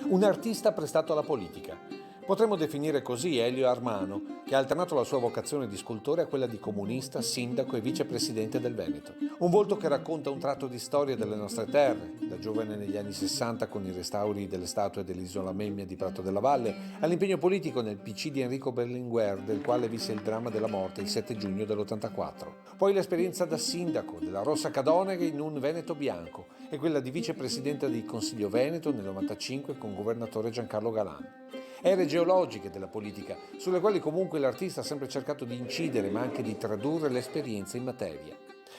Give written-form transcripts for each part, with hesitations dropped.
Un artista prestato alla politica. Potremmo definire così Elio Armano, che ha alternato la sua vocazione di scultore a quella di comunista, sindaco e vicepresidente del Veneto. Un volto che racconta un tratto di storia delle nostre terre, da giovane negli anni 60 con i restauri delle statue dell'Isola Memmia di Prato della Valle, all'impegno politico nel PC di Enrico Berlinguer, del quale visse il dramma della morte il 7 giugno dell'84. Poi l'esperienza da sindaco della Rossa Cadoneghe in un Veneto bianco e quella di vicepresidente del Consiglio Veneto nel 95 con governatore Giancarlo Galan. Ere geologiche della politica, sulle quali comunque l'artista ha sempre cercato di incidere, ma anche di tradurre l'esperienza in materia,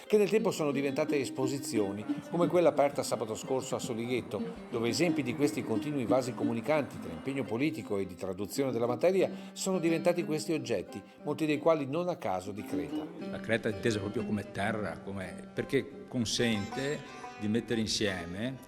che nel tempo sono diventate esposizioni, come quella aperta sabato scorso a Solighetto, dove esempi di questi continui vasi comunicanti tra impegno politico e di traduzione della materia sono diventati questi oggetti, molti dei quali non a caso di Creta. La Creta è intesa proprio come terra, perché consente di mettere insieme,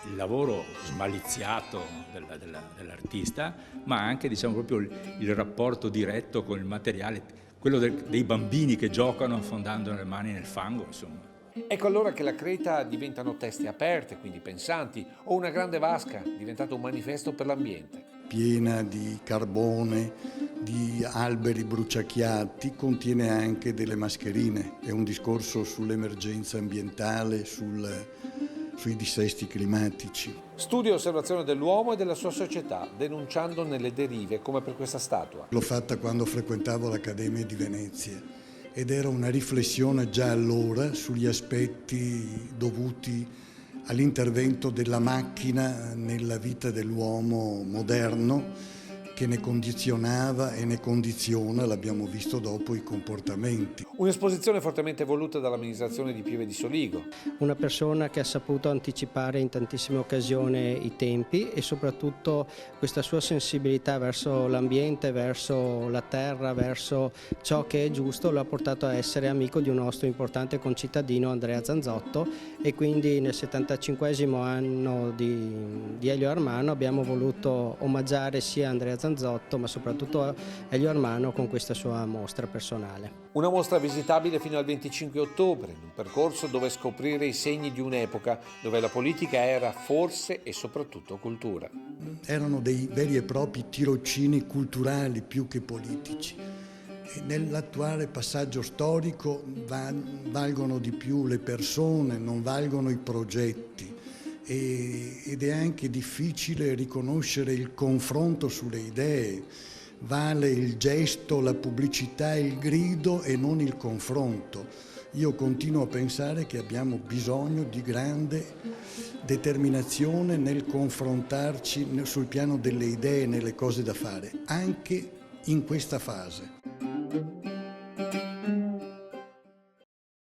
il lavoro smaliziato dell'artista, ma anche proprio il rapporto diretto con il materiale, quello dei bambini che giocano affondando le mani nel fango, insomma. Ecco allora che la Creta diventano teste aperte, quindi pensanti, o una grande vasca diventata un manifesto per l'ambiente. Piena di carbone, di alberi bruciacchiati, contiene anche delle mascherine. È un discorso sull'emergenza ambientale, sui dissesti climatici. Studio e osservazione dell'uomo e della sua società, denunciando nelle derive, come per questa statua. L'ho fatta quando frequentavo l'Accademia di Venezia ed era una riflessione già allora sugli aspetti dovuti all'intervento della macchina nella vita dell'uomo moderno, che ne condizionava e ne condiziona, l'abbiamo visto dopo, i comportamenti. Un'esposizione fortemente voluta dall'amministrazione di Pieve di Soligo. Una persona che ha saputo anticipare in tantissime occasioni i tempi e soprattutto questa sua sensibilità verso l'ambiente, verso la terra, verso ciò che è giusto, lo ha portato a essere amico di un nostro importante concittadino, Andrea Zanzotto, e quindi nel 75esimo anno di Elio Armano abbiamo voluto omaggiare sia Andrea Zanzotto ma soprattutto Elio Armano con questa sua mostra personale. Una mostra visitabile fino al 25 ottobre, in un percorso dove scoprire i segni di un'epoca dove la politica era forse e soprattutto cultura. Erano dei veri e propri tirocini culturali più che politici. E nell'attuale passaggio storico valgono di più le persone, non valgono i progetti. Ed è anche difficile riconoscere il confronto sulle idee. Vale il gesto, la pubblicità, il grido e non il confronto. Io continuo a pensare che abbiamo bisogno di grande determinazione nel confrontarci sul piano delle idee, nelle cose da fare, anche in questa fase.